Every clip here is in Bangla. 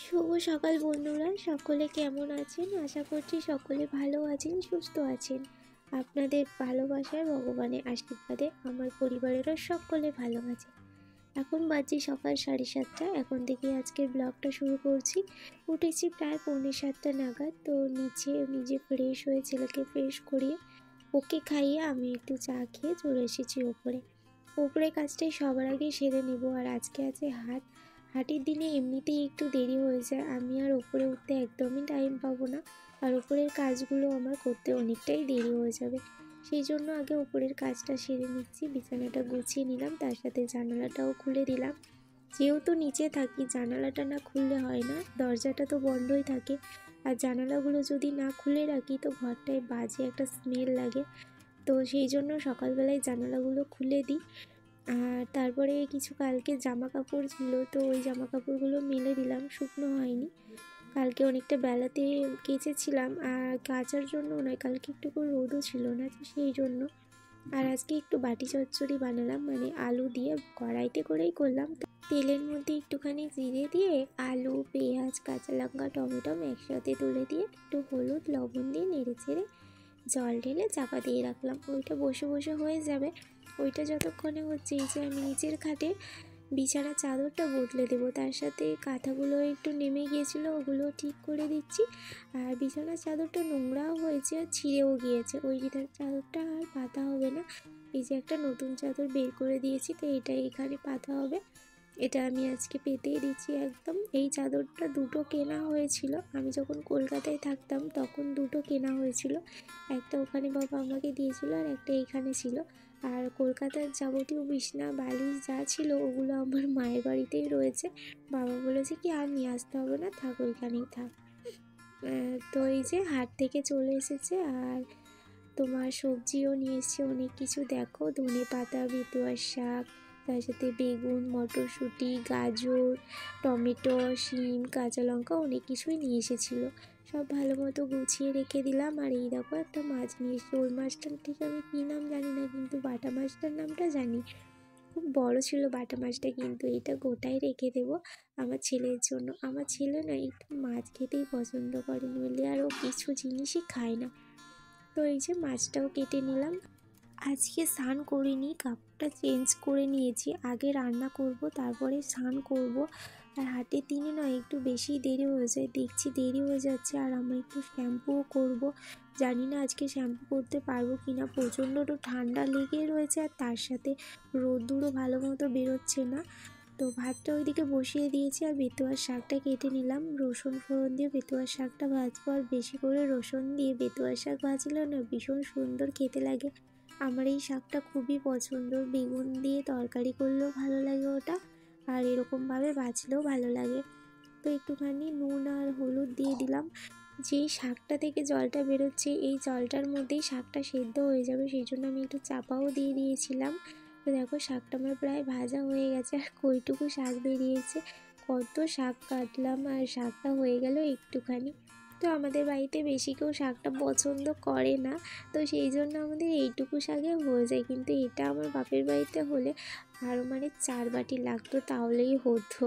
শুভ সকাল বন্ধুরা, সকলে কেমন আছেন? আশা করছি সকলে ভালো আছেন, সুস্থ আছেন। আপনাদের ভালোবাসার ভগবানের আশীর্বাদে আমার পরিবারেরও সকলে ভালো আছে। এখন বাজে সকাল 7:30। এখন থেকে আজকের ব্লগটা শুরু করছি। উঠেছি প্রায় 6:45 নাগাদ। তো নিজে ফ্রেশ হয়ে ছেলেকে ফ্রেশ করিয়ে ওকে খাইয়ে আমি একটু চা খেয়ে চলে এসেছি ওপরে কাজটাই সবার আগে সেরে নেব। আর আজকে আছে হাটের দিনে এমনিতেই একটু দেরি হয়ে যায়, আমি আর ওপরে উঠতে একদমই টাইম পাবো না। আর ওপরের কাজগুলো আমার করতে অনেকটাই দেরি হয়ে যাবে, সেই জন্য আগে ওপরের কাজটা সেরে নিচ্ছি। বিছানাটা গুছিয়ে নিলাম, তার সাথে জানালাটাও খুলে দিলাম। যেহেতু নিচে থাকি, জানালাটা না খুললে হয় না, দরজাটা তো বন্ধই থাকে। আর জানালাগুলো যদি না খুলে রাখি তো ঘরটায় বাজে একটা স্মেল লাগে। তো সেই জন্য সকালবেলায় জানালাগুলো খুলে দিই। আর তারপরে কিছু কালকে জামা কাপড় ছিল, তো ওই জামা কাপড়গুলো মেলে দিলাম, শুকনো হয়নি। কালকে অনেকটা বেলাতে কেচেছিলাম, আর কাচার জন্য নয়, কালকে একটু করে রোদও ছিল না, তো সেই জন্য। আর আজকে একটু বাটি চচ্চড়ি বানালাম, মানে আলু দিয়ে কড়াইতে করেই করলাম। তেলের মধ্যে একটুখানি জিরে দিয়ে আলু, পেঁয়াজ, কাঁচা লঙ্কা, টমেটো একসাথে তুলে দিয়ে একটু হলুদ লবণ দিয়ে নেড়ে চেড়ে জল ঢেলে চাপা দিয়ে রাখলাম। ওইটা বসে বসে হয়ে যাবে। ওইটা যতক্ষণে হচ্ছে, এই যে আমি নিচের খাটে বিছানার চাদরটা বদলে দেবো, তার সাথে কাঁথাগুলো একটু নেমে গিয়েছিলো, ওগুলো ঠিক করে দিচ্ছি। আর বিছানার চাদরটা নোংরাও হয়েছে আর ছিঁড়েও গিয়েছে, ওই চাদরটা আর পাতা হবে না। এই যে একটা নতুন চাদর বের করে দিয়েছি, তো এটা এখানে পাতা হবে। এটা আমি আজকে পেতেই দিচ্ছি একদম। এই চাদরটা দুটো কেনা হয়েছিল, আমি যখন কলকাতায় থাকতাম তখন দুটো কেনা হয়েছিল। একটা ওখানে বাবা আমাকে দিয়েছিল আর একটা এইখানে ছিল। আর কলকাতার যাবতীয় বিছনা বালিশ যা ছিল ওগুলো আমার মায়ের বাড়িতেই রয়েছে। বাবা বলেছে কি আর নিয়ে আসতে হবে না, থাক ওইখানেই থাক। তো এই যে হাট থেকে চলে এসেছে, আর তোমার সবজিও নিয়ে এসছে অনেক কিছু। দেখো, ধনে পাতা, বেতুয়ার শাক, তার সাথে বেগুন, মটরশুঁটি, গাজর, টমেটো, শিম, কাঁচা লঙ্কা, অনেক কিছুই নিয়ে এসেছিলো। সব ভালো মতো গুছিয়ে রেখে দিলাম। আর এই দেখো একটা মাছ নিয়ে এসেছে, ওই মাছটার ঠিক আমি কী নাম জানি না, কিন্তু বাটা মাছটার নামটা জানি। খুব বড় ছিল বাটা মাছটা, কিন্তু এটা গোটাই রেখে দেবো আমার ছেলের জন্য। আমার ছেলে না একটু মাছ খেতেই পছন্দ করে, নইলে আর ও কিছু জিনিসই খায় না। তো এই যে মাছটাও কেটে নিলাম। আজকে স্নান করিনি, কাপড়টা চেঞ্জ করে নিয়েছি, আগে রান্না করব তারপরে স্নান করব। আর হাটের দিনে না একটু বেশি দেরি হয়ে যায়, দেখছি দেরি হয়ে যাচ্ছে। আর আমি একটু শ্যাম্পুও করব, জানি না আজকে শ্যাম্পু করতে পারবো কি না। প্রচণ্ড ঠান্ডা লেগে রয়েছে, আর তার সাথে রোদ্দুরও ভালো মতো বেরোচ্ছে না। তো ভাতটা ওইদিকে বসিয়ে দিয়েছি, আর বেতুয়ার শাকটা কেটে নিলাম। রসুন ফোড়ন দিয়ে বেতুয়ার শাকটা ভাজবো, আর বেশি করে রসুন দিয়ে বেতুয়ার শাক ভাজলে না ভীষণ সুন্দর খেতে লাগে। আমার এই শাকটা খুবই পছন্দ, বেগুন দিয়ে তরকারি করলেও ভালো লাগে ওটা, আর এরকমভাবে ভাজলেও ভালো লাগে। তো একটুখানি নুন আর হলুদ দিয়ে দিলাম। যেই শাকটা থেকে জলটা বেরোচ্ছে, এই জলটার মধ্যেই শাকটা সেদ্ধ হয়ে যাবে, সেই জন্য আমি একটু চাপাও দিয়ে দিয়েছিলাম। তো দেখো শাকটা আমার প্রায় ভাজা হয়ে গেছে, আর কইটুকু শাক বেরিয়েছে। কত শাক কাটলাম, আর শাকটা হয়ে গেল একটুখানি। তো আমাদের বাড়িতে বেশি কেউ শাকটা পছন্দ করে না, তো সেই জন্য আমাদের এইটুকু শাকে হয়ে যায়। কিন্তু এটা আমার বাপের বাড়িতে হলে আরও মানে 4 বাটি লাগতো, তাহলেই হতো।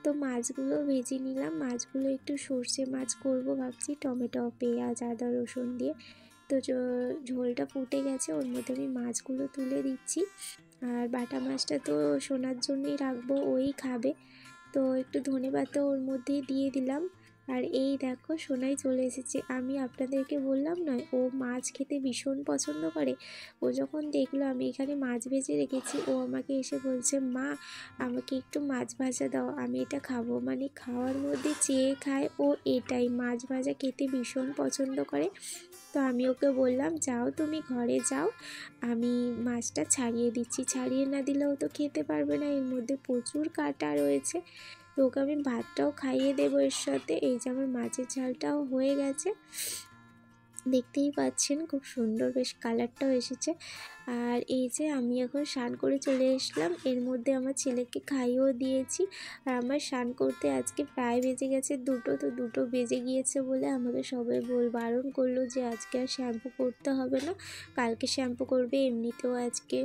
তো মাছগুলো ভেজে নিলাম। মাছগুলো একটু সর্ষে মাছ করব ভাবছি, টমেটো, পেঁয়াজ, আদা, রসুন দিয়ে। তো ঝোলটা ফুটে গেছে, ওর মধ্যে আমি মাছগুলো তুলে দিচ্ছি। আর বাটা মাছটা তো সোনার জন্যই রাখবো, ওই খাবে। তো একটু ধনেপাতা ওর মধ্যেই দিয়ে দিলাম। আর এই দেখো সোনাই চলে এসেছে। আমি আপনাদেরকে বললাম নয়, ও মাছ খেতে ভীষণ পছন্দ করে। ও যখন দেখলো আমি এখানে মাছ ভেজে রেখেছি, ও আমাকে এসে বলছে, মা আমাকে একটু মাছ ভাজা দাও, আমি এটা খাবো। মানে খাওয়ার মধ্যে চেয়ে খায় ও এটাই, মাছ ভাজা খেতে ভীষণ পছন্দ করে। তো আমি ওকে বললাম, যাও তুমি ঘরে যাও, আমি মাছটা ছাড়িয়ে দিচ্ছি। ছাড়িয়ে না দিলেও তো খেতে পারবে না, এর মধ্যে প্রচুর কাঁটা রয়েছে। তো ওকে আমি ভাতটাও খাইয়ে দেবো এর সাথে। এই যে আমার মাছের ঝালটাও হয়ে গেছে। দেখতেই পাচ্ছেন খুব সুন্দর বেশ কালারটাও এসেছে। আর এই যে আমি এখন স্নান করে চলে আসলাম, এর মধ্যে আমার ছেলেকে খাইয়েও দিয়েছি। আর আমার স্নান করতে আজকে প্রায় বেজে গেছে 2টো, তো 2টো বেজে গিয়েছে বলে আমাকে সবাই বারণ করলো যে আজকে আর শ্যাম্পু করতে হবে না, কালকে শ্যাম্পু করবে। এমনিতেও আজকে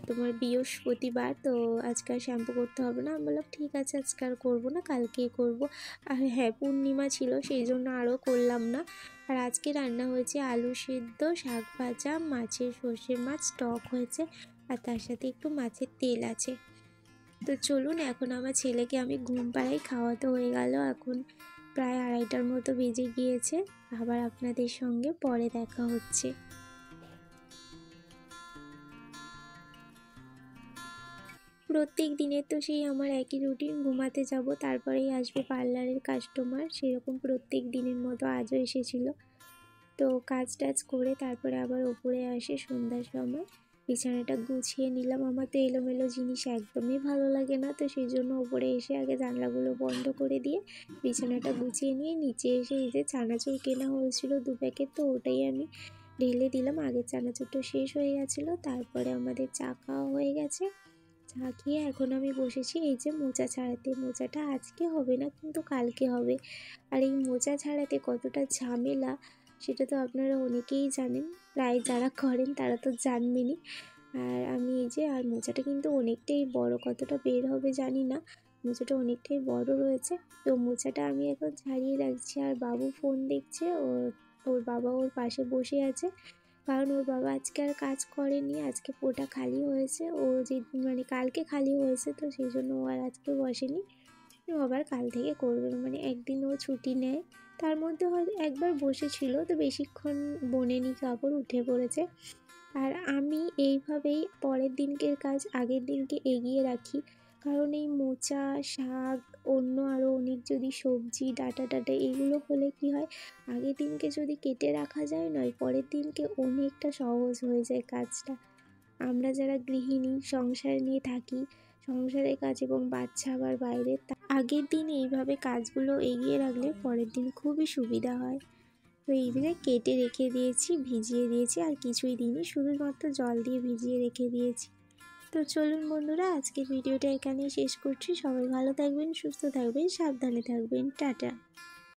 তোমার বৃহস্পতিবার, তো আজকে আর শ্যাম্পু করতে হবে না। আমি বললাম ঠিক আছে, আজকে আর করবো না, কালকেই করব। আর হ্যাঁ, পূর্ণিমা ছিল সেই জন্য আরও করলাম না। আর আজকে রান্না হয়েছে আলু সেদ্ধ, শাক ভাজা, মাছের সর্ষে মাছ টক হয়েছে, আর তার সাথে একটু মাছের তেল আছে। তো চলুন এখন আমার ছেলেকে আমি ঘুম পাড়াই, খাওয়াতে হয়ে গেল। এখন প্রায় 2:30টার মতো বেজে গিয়েছে। আবার আপনাদের সঙ্গে পরে দেখা হচ্ছে। প্রত্যেক দিনের তো সেই আমার একই রুটিন, ঘুমাতে যাব, তারপরেই আসবে পার্লারের কাস্টমার। সেরকম প্রত্যেক দিনের মতো আজও এসেছিলো। তো কাজ টাজ করে তারপরে আবার ওপরে আসে সন্ধ্যার সময়। বিছানাটা গুছিয়ে নিলাম। আমার তো এলোমেলো জিনিস একদমই ভালো লাগে না, তো সেই জন্য ওপরে এসে আগে জানলাগুলো বন্ধ করে দিয়ে বিছানাটা গুছিয়ে নিয়ে নিচে এসে এই যে চানাচুর কেনা হয়েছিল 2 প্যাকেট, তো ওটাই আমি ঢেলে দিলাম। আগের চানাচুরটা শেষ হয়ে গেছিলো, তারপরে আমাদের চা খাওয়া হয়ে গেছে। চা খেয়ে এখন আমি বসেছি এই যে মোচা ছাড়াতে। মোচাটা আজকে হবে না, কিন্তু কালকে হবে। আর এই মোচা ছাড়াতে কতটা ঝামেলা সেটা তো আপনারা অনেকেই জানেন, প্রায় যারা করেন তারা তো জানবেনই। আর আমি এই যে, আর মোচাটা কিন্তু অনেকটাই বড়, কতটা বের হবে জানি না, মোচাটা অনেকটাই বড় রয়েছে। তো মোচাটা আমি এখন ছাড়িয়ে রাখছি। আর বাবু ফোন দেখছে, ওর বাবা ওর পাশে বসে আছে, কারণ ওর বাবা আজকে আর কাজ করেনি, আজকে পোটা খালি হয়েছে। ও যে মানে কালকে খালি হয়েছে, তো সেই জন্য ও আর আজকে বসেনি। ও আবার কাল থেকে করবে, মানে একদিন ও ছুটি নেয়। তার মধ্যে হয়তো একবার বসেছিল, তো বেশিক্ষণ বোনেনি, কাপড় উঠে পড়েছে। আর আমি এইভাবেই পরের দিনকের কাজ আগের দিনকে এগিয়ে রাখি, কারণ এই মোচা, শাক, অন্য আরও অনেক যদি সবজি, ডাঁটা টাটা এগুলো হলে কি হয়, আগের দিনকে যদি কেটে রাখা যায় নয়, পরের দিনকে অনেকটা সহজ হয়ে যায় কাজটা। আমরা যারা গৃহিণী সংসার নিয়ে থাকি, সংসারের কাজ এবং বাচ্চা আবার বাইরে, আগের দিন এইভাবে কাজগুলো এগিয়ে রাখলে পরের দিন খুবই সুবিধা হয়। তো এইভাবে কেটে রেখে দিয়েছি, ভিজিয়ে দিয়েছি, আর কিছুই দিইনি, শুধুমাত্র জল দিয়ে ভিজিয়ে রেখে দিয়েছি। তো চলুন বন্ধুরা, আজকের ভিডিওটা এখানেই শেষ করছি। সবাই ভালো থাকবেন, সুস্থ থাকবেন, সাবধানে থাকবেন। টাটা।